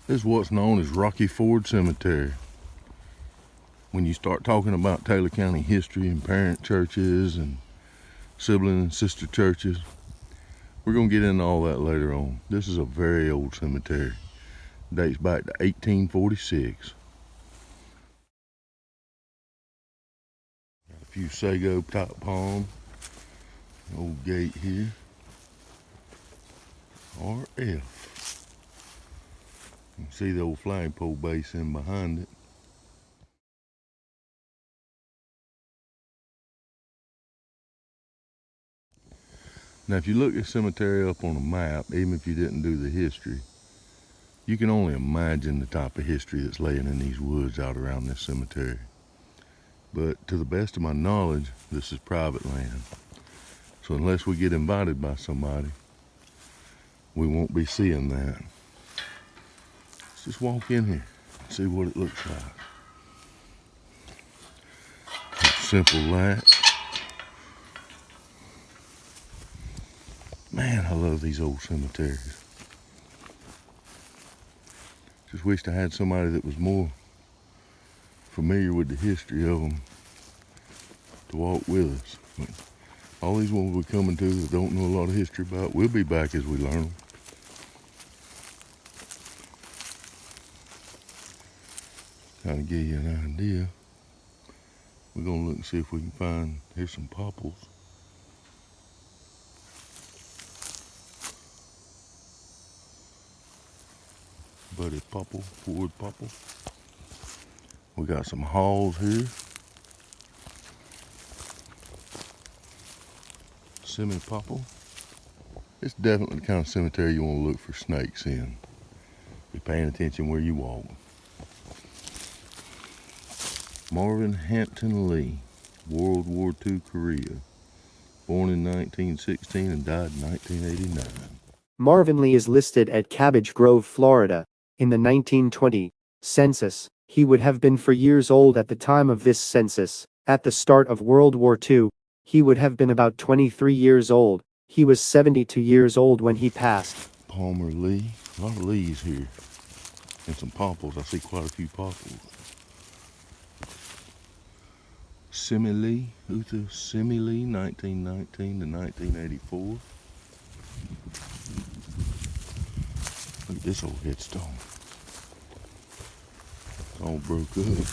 This is what's known as Rocky Ford Cemetery. When you start talking about Taylor County history and parent churches and sibling and sister churches, we're going to get into all that later on. This is a very old cemetery. Dates back to 1846. Got a few sago type palms. Old gate here. RF. You can see the old flagpole base in behind it. Now if you look this cemetery up on a map, even if you didn't do the history, you can only imagine the type of history that's laying in these woods out around this cemetery. But to the best of my knowledge, this is private land. So unless we get invited by somebody, we won't be seeing that. Let's just walk in here and see what it looks like. Simple latch. Man, I love these old cemeteries. Just wished I had somebody that was more familiar with the history of them to walk with us. But all these ones we're coming to that don't know a lot of history about, we'll be back as we learn them. Kind of give you an idea. We're gonna look and see if we can find, here's some popples. Buddy popple, Ford popple. We got some halls here. Semi-popple. It's definitely the kind of cemetery you want to look for snakes in. Be paying attention where you walk. Marvin Hampton Lee, World War II Korea. Born in 1916 and died in 1989. Marvin Lee is listed at Cabbage Grove, Florida. In the 1920 census, he would have been 4 years old at the time of this census. At the start of World War II, he would have been about 23 years old. He was 72 years old when he passed. Palmer Lee, a lot of Lees here. And some popples, I see quite a few popples. Simile, Utah Simile, 1919 to 1984. Look at this old headstone. It's all broke up.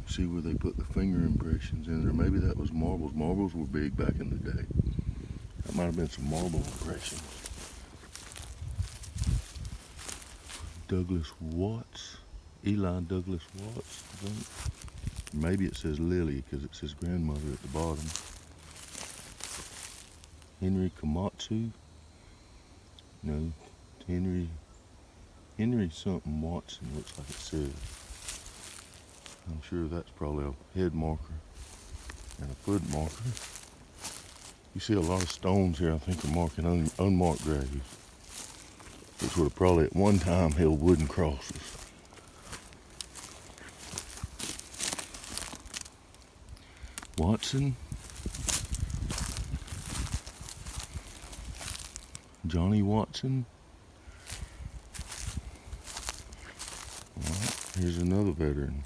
See where they put the finger impressions in there. Maybe that was marbles. Marbles were big back in the day. That might have been some marble impressions. Douglas Watts. Eli Douglas Watts, I think. Maybe it says Lily because it says grandmother at the bottom. Henry Komatsu. No, Henry something Watson looks like it says. I'm sure that's probably a head marker and a foot marker. You see a lot of stones here I think are marking unmarked graves, which would have probably at one time held wooden crosses. Watson, Johnny Watson. Well, here's another veteran,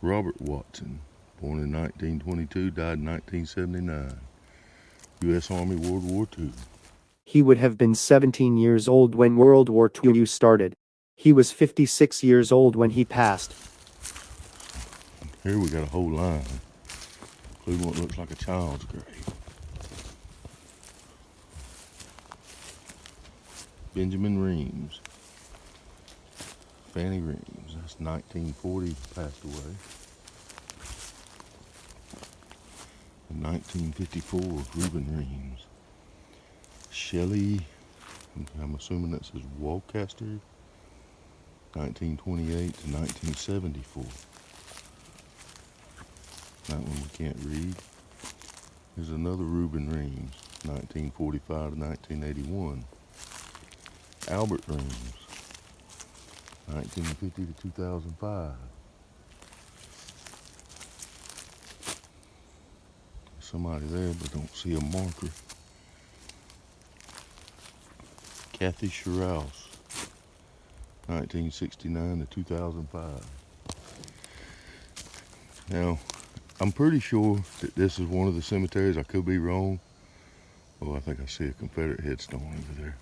Robert Watson, born in 1922, died in 1979, U.S. Army, World War II. He would have been 17 years old when World War II started. He was 56 years old when he passed. Here we got a whole line, including what looks like a child's grave. Benjamin Reams. Fanny Reams, that's 1940, passed away. In 1954, Reuben Reams. Shelley, I'm assuming that says Walcaster, 1928 to 1974. That one we can't read. There's another Reuben Reams, 1945 to 1981. Albert Reams, 1950 to 2005. Somebody there, but don't see a marker. Kathy Sherrouse, 1969 to 2005. Now, I'm pretty sure that this is one of the cemeteries. I could be wrong. Oh, I think I see a Confederate headstone over there.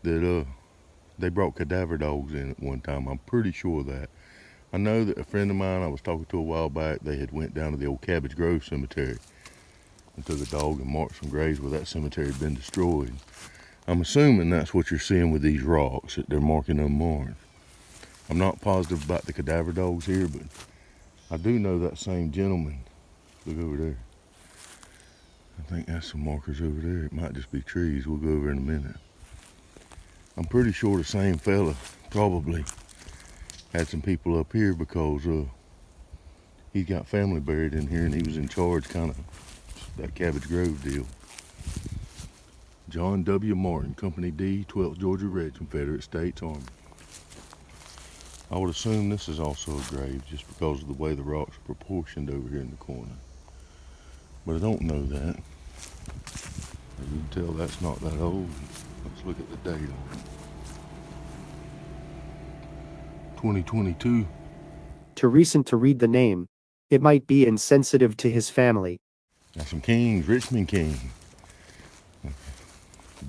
That they brought cadaver dogs in at one time. I'm pretty sure of that. I know that a friend of mine I was talking to a while back, they had went down to the old Cabbage Grove cemetery and took a dog and marked some graves where that cemetery had been destroyed. I'm assuming that's what you're seeing with these rocks, that they're marking unmarked. I'm not positive about the cadaver dogs here, but I do know that same gentleman. Look over there. I think that's some markers over there. It might just be trees. We'll go over in a minute. I'm pretty sure the same fella probably had some people up here because he's got family buried in here and he was in charge kind of that Cabbage Grove deal. John W. Martin, Company D, 12th Georgia Reg, Confederate States Army. I would assume this is also a grave just because of the way the rocks are proportioned over here in the corner. But I don't know that. As you can tell, that's not that old. Let's look at the date on it. 2022. Too recent to read the name. It might be insensitive to his family. Got some kings, Richmond King.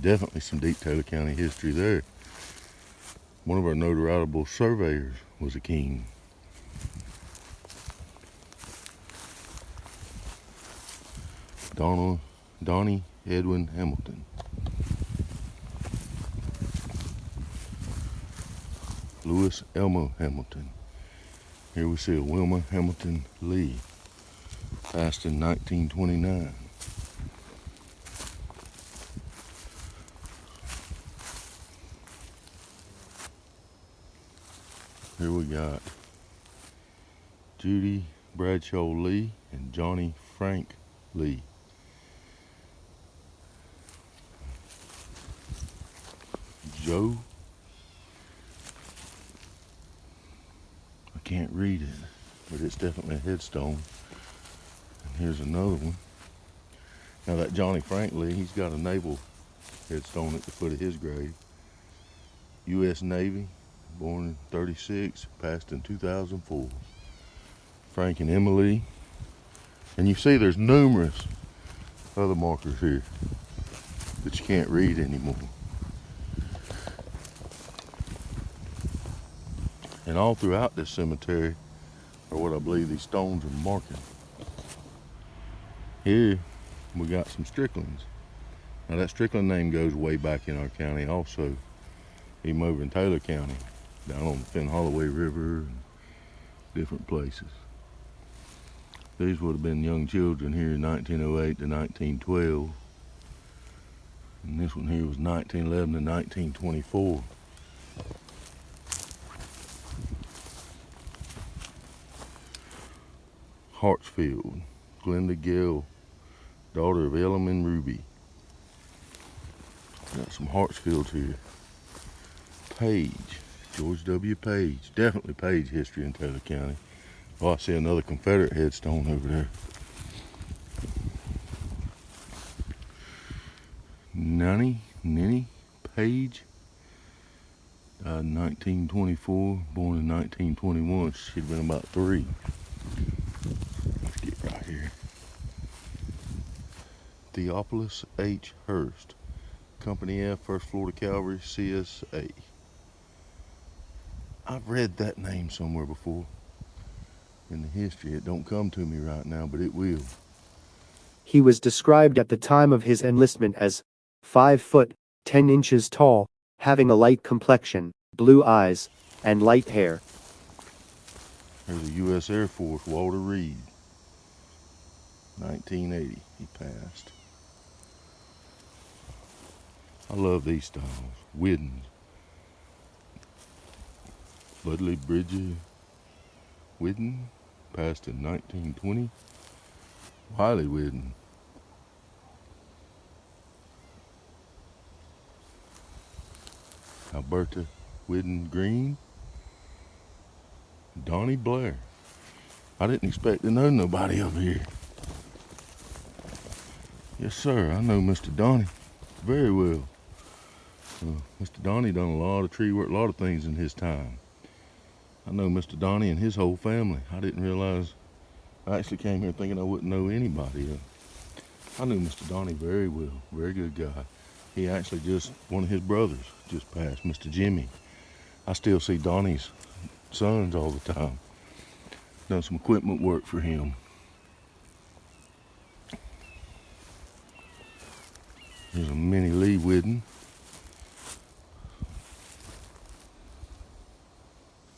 Definitely some deep Taylor County history there. One of our notarizable surveyors was a king. Donnie Edwin Hamilton. Louis Elmo Hamilton. Here we see a Wilma Hamilton Lee, passed in 1929. Here we got Judy Bradshaw Lee and Johnny Frank Lee. Joe, I can't read it, but it's definitely a headstone. And here's another one. Now that Johnny Frank Lee, he's got a naval headstone at the foot of his grave. U.S. Navy, born in 36, passed in 2004. Frank and Emily. And you see there's numerous other markers here that you can't read anymore. And all throughout this cemetery are what I believe these stones are marking. Here we got some Stricklands. Now that Strickland name goes way back in our county also, even over in Taylor County, down on the Penn River and different places. These would have been young children here in 1908 to 1912. And this one here was 1911 to 1924. Hartsfield, Glenda Gill, daughter of Ellen and Ruby. Got some Hartsfields here. Page, George W. Page, definitely Page history in Taylor County. Oh, I see another Confederate headstone over there. Ninny Page, died in 1924, born in 1921. She'd been about 3. Let's get right here. Theophilus H. Hurst, Company F, 1st Florida Cavalry, CSA. I've read that name somewhere before in the history. It don't come to me right now, but it will. He was described at the time of his enlistment as 5 foot, 10 inches tall, having a light complexion, blue eyes, and light hair. There's the U.S. Air Force, Walter Reed. 1980, he passed. I love these styles. Whiddens. Budley Bridger Whidden, passed in 1920. Wiley Whidden. Alberta Whidden Green. Donnie Blair. I didn't expect to know nobody up here. Yes, sir, I know Mr. Donnie very well. Mr. Donnie done a lot of tree work, a lot of things in his time. I know Mr. Donnie and his whole family. I didn't realize, I actually came here thinking I wouldn't know anybody. I knew Mr. Donnie very well, very good guy. He actually one of his brothers just passed, Mr. Jimmy. I still see Donnie's sons all the time. Done some equipment work for him. There's a mini Lee Whidden.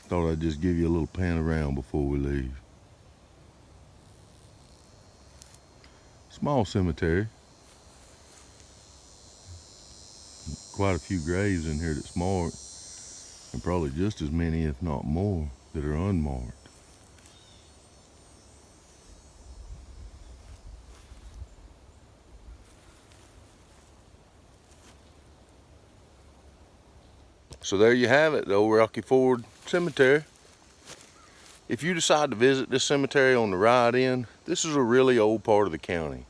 Thought I'd just give you a little pan around before we leave. Small cemetery. Quite a few graves in here that's marked, and probably just as many, if not more, that are unmarked. So there you have it, the old Rocky Ford Cemetery. If you decide to visit this cemetery on the ride in, this is a really old part of the county.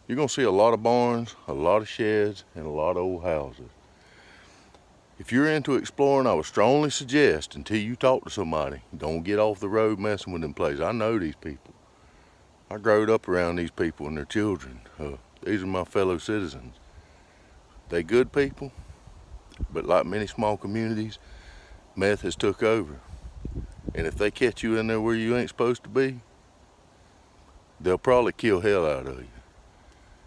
You're gonna see a lot of barns, a lot of sheds, and a lot of old houses. If you're into exploring, I would strongly suggest, until you talk to somebody, don't get off the road messing with them places. I know these people. I growed up around these people and their children. These are my fellow citizens. They good people, but like many small communities, meth has took over. And if they catch you in there where you ain't supposed to be, they'll probably kill hell out of you.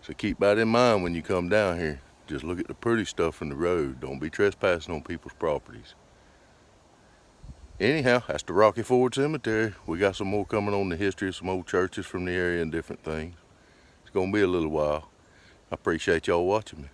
So keep that in mind when you come down here. Just look at the pretty stuff from the road. Don't be trespassing on people's properties. Anyhow, that's the Rocky Ford Cemetery. We got some more coming on the history of some old churches from the area and different things. It's gonna be a little while. I appreciate y'all watching me.